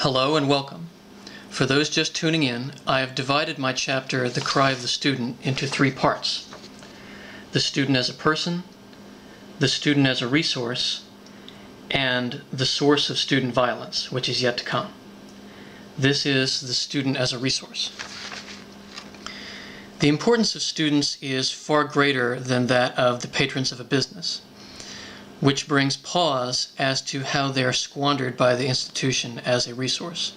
Hello and welcome. For those just tuning in, I have divided my chapter, The Cry of the Student, into three parts. The student as a person, the student as a resource, and the source of student violence, which is yet to come. This is the student as a resource. The importance of students is far greater than that of the patrons of a business, which brings pause as to how they are squandered by the institution as a resource.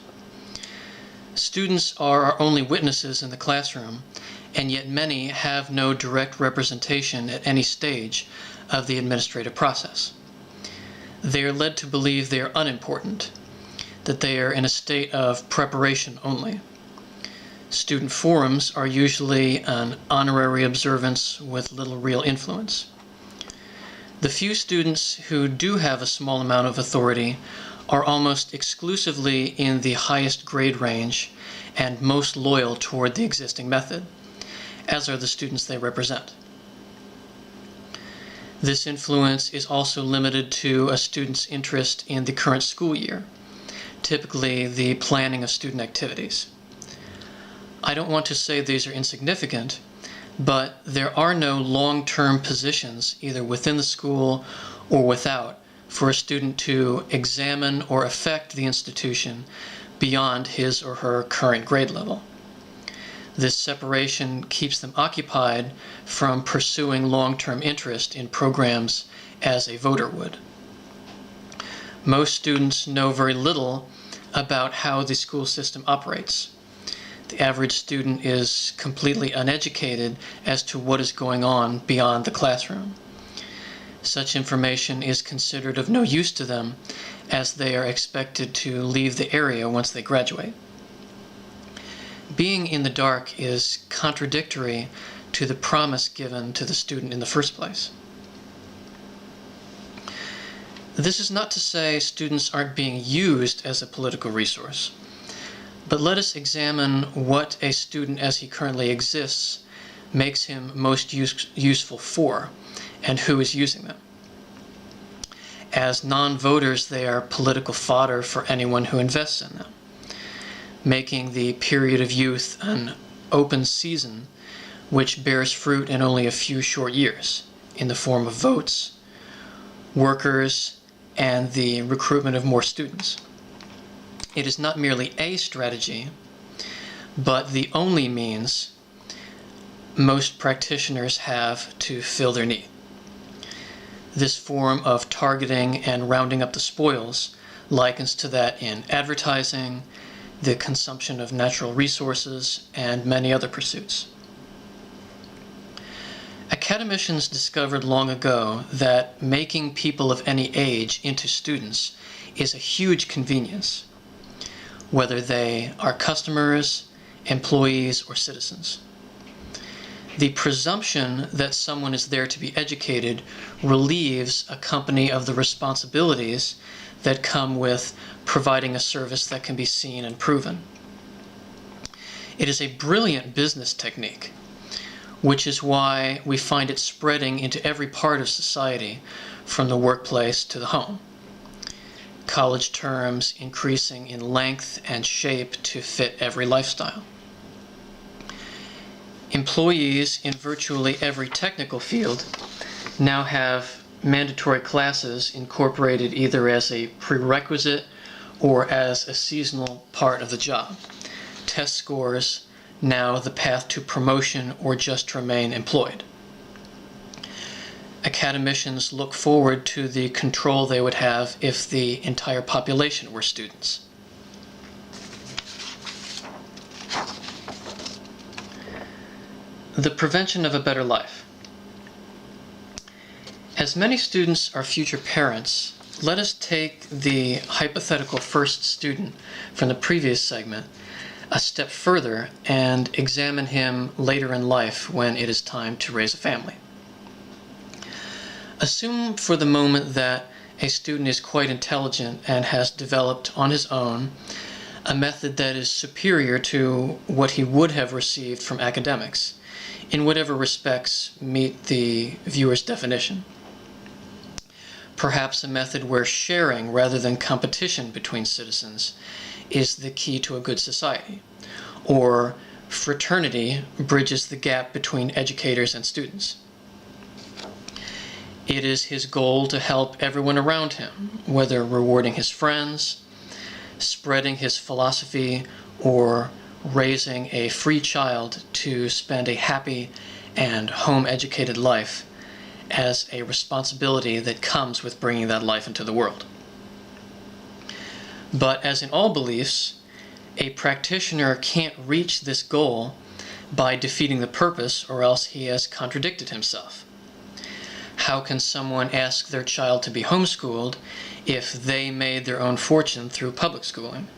Students are our only witnesses in the classroom, and yet many have no direct representation at any stage of the administrative process. They are led to believe they are unimportant, that they are in a state of preparation only. Student forums are usually an honorary observance with little real influence. The few students who do have a small amount of authority are almost exclusively in the highest grade range and most loyal toward the existing method, as are the students they represent. This influence is also limited to a student's interest in the current school year, typically the planning of student activities. I don't want to say these are insignificant, but there are no long-term positions, either within the school or without, for a student to examine or affect the institution beyond his or her current grade level. This separation keeps them occupied from pursuing long-term interest in programs as a voter would. Most students know very little about how the school system operates. The average student is completely uneducated as to what is going on beyond the classroom. Such information is considered of no use to them, as they are expected to leave the area once they graduate. Being in the dark is contradictory to the promise given to the student in the first place. This is not to say students aren't being used as a political resource. But let us examine what a student as he currently exists makes him most useful for, and who is using them. As non-voters, they are political fodder for anyone who invests in them, making the period of youth an open season which bears fruit in only a few short years in the form of votes, workers, and the recruitment of more students. It is not merely a strategy, but the only means most practitioners have to fill their need. This form of targeting and rounding up the spoils likens to that in advertising, the consumption of natural resources, and many other pursuits. Academicians discovered long ago that making people of any age into students is a huge convenience, whether they are customers, employees, or citizens. The presumption that someone is there to be educated relieves a company of the responsibilities that come with providing a service that can be seen and proven. It is a brilliant business technique, which is why we find it spreading into every part of society, from the workplace to the home. College terms increasing in length and shape to fit every lifestyle. Employees in virtually every technical field now have mandatory classes incorporated either as a prerequisite or as a seasonal part of the job. Test scores now the path to promotion or just to remain employed. Academicians look forward to the control they would have if the entire population were students. The prevention of a better life. As many students are future parents, let us take the hypothetical first student from the previous segment a step further and examine him later in life when it is time to raise a family. Assume for the moment that a student is quite intelligent and has developed on his own a method that is superior to what he would have received from academics, in whatever respects meet the viewer's definition. Perhaps a method where sharing rather than competition between citizens is the key to a good society, or fraternity bridges the gap between educators and students. It is his goal to help everyone around him, whether rewarding his friends, spreading his philosophy, or raising a free child to spend a happy and home-educated life as a responsibility that comes with bringing that life into the world. But as in all beliefs, a practitioner can't reach this goal by defeating the purpose, or else he has contradicted himself. How can someone ask their child to be homeschooled if they made their own fortune through public schooling?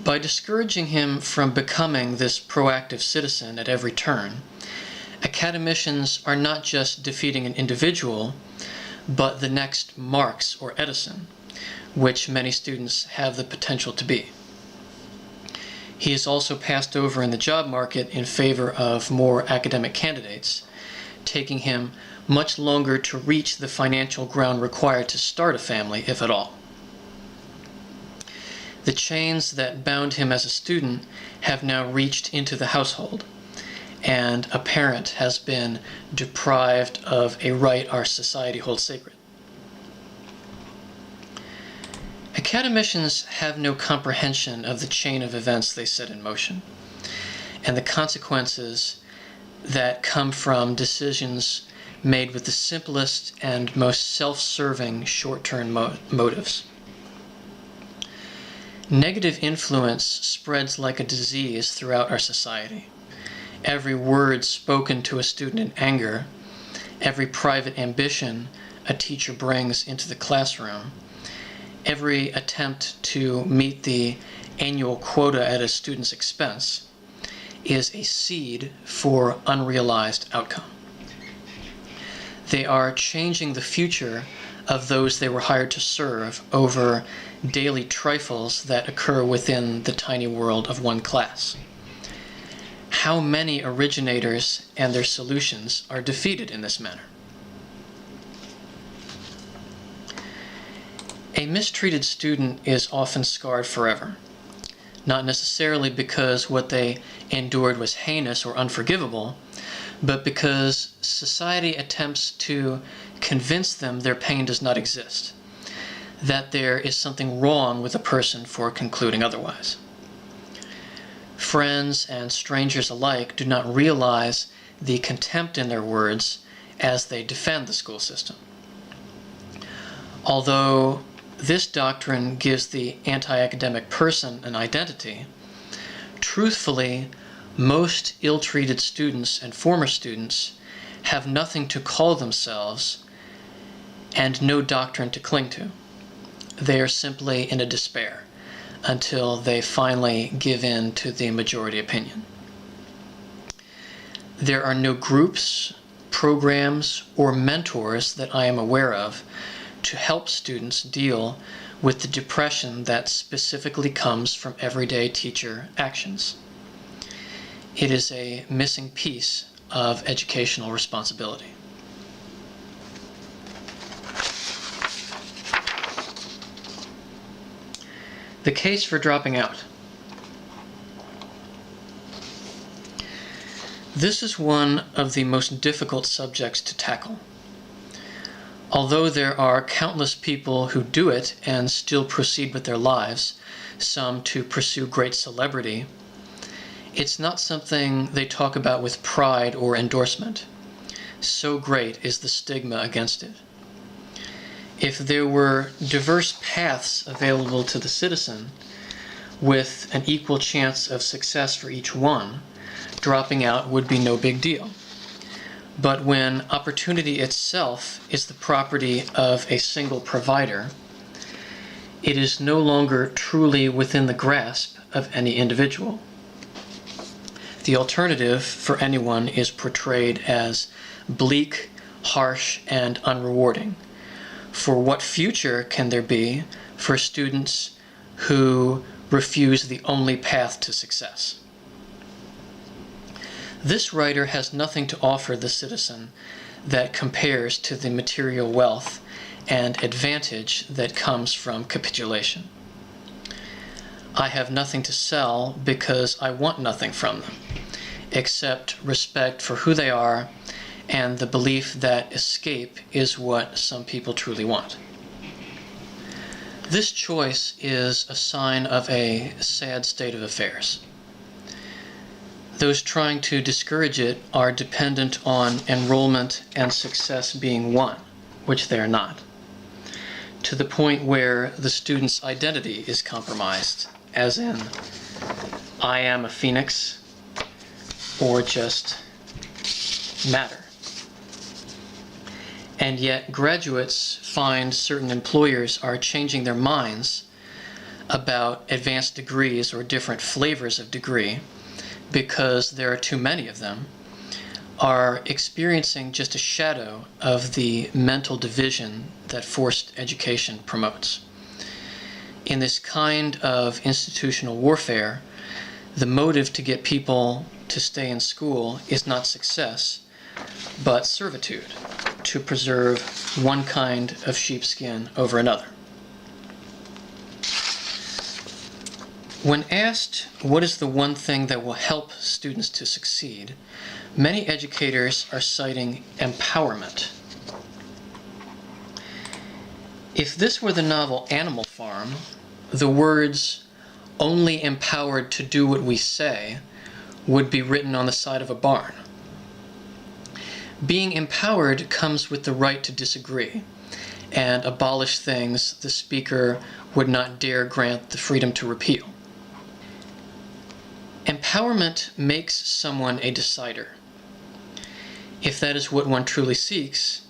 By discouraging him from becoming this proactive citizen at every turn, academicians are not just defeating an individual, but the next Marx or Edison, which many students have the potential to be. He is also passed over in the job market in favor of more academic candidates, taking him much longer to reach the financial ground required to start a family, if at all. The chains that bound him as a student have now reached into the household, and a parent has been deprived of a right our society holds sacred. Academicians have no comprehension of the chain of events they set in motion, and the consequences that come from decisions made with the simplest and most self-serving short-term motives. Negative influence spreads like a disease throughout our society. Every word spoken to a student in anger, every private ambition a teacher brings into the classroom, every attempt to meet the annual quota at a student's expense is a seed for unrealized outcome. They are changing the future of those they were hired to serve over daily trifles that occur within the tiny world of one class. How many originators and their solutions are defeated in this manner? A mistreated student is often scarred forever, not necessarily because what they endured was heinous or unforgivable, but because society attempts to convince them their pain does not exist, that there is something wrong with a person for concluding otherwise. Friends and strangers alike do not realize the contempt in their words as they defend the school system. Although this doctrine gives the anti-academic person an identity, truthfully, most ill-treated students and former students have nothing to call themselves and no doctrine to cling to. They are simply in a despair until they finally give in to the majority opinion. There are no groups, programs, or mentors that I am aware of to help students deal with the depression that specifically comes from everyday teacher actions. It is a missing piece of educational responsibility. The case for dropping out. This is one of the most difficult subjects to tackle. Although there are countless people who do it and still proceed with their lives, some to pursue great celebrity, it's not something they talk about with pride or endorsement. So great is the stigma against it. If there were diverse paths available to the citizen, with an equal chance of success for each one, dropping out would be no big deal. But when opportunity itself is the property of a single provider, it is no longer truly within the grasp of any individual. The alternative for anyone is portrayed as bleak, harsh, and unrewarding. For what future can there be for students who refuse the only path to success? This writer has nothing to offer the citizen that compares to the material wealth and advantage that comes from capitulation. I have nothing to sell because I want nothing from them, except respect for who they are and the belief that escape is what some people truly want. This choice is a sign of a sad state of affairs. Those trying to discourage it are dependent on enrollment and success being won, which they are not, to the point where the student's identity is compromised, as in, I am a phoenix, or just matter. And yet graduates find certain employers are changing their minds about advanced degrees or different flavors of degree because there are too many of them, are experiencing just a shadow of the mental division that forced education promotes. In this kind of institutional warfare, the motive to get people to stay in school is not success, but servitude, to preserve one kind of sheepskin over another. When asked what is the one thing that will help students to succeed, many educators are citing empowerment. If this were the novel Animal Farm, the words "only empowered to do what we say" would be written on the side of a barn. Being empowered comes with the right to disagree and abolish things the speaker would not dare grant the freedom to repeal. Empowerment makes someone a decider. If that is what one truly seeks,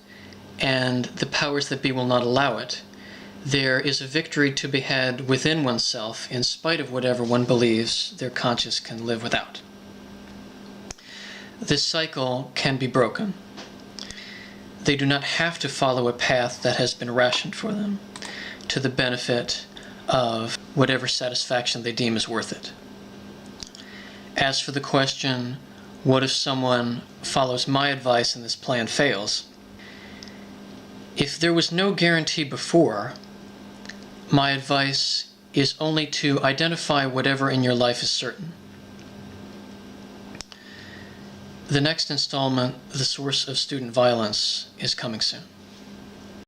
and the powers that be will not allow it, there is a victory to be had within oneself in spite of whatever one believes their conscience can live without. This cycle can be broken. They do not have to follow a path that has been rationed for them to the benefit of whatever satisfaction they deem is worth it. As for the question, what if someone follows my advice and this plan fails? If there was no guarantee before, my advice is only to identify whatever in your life is certain. The next installment, The Source of Student Violence, is coming soon.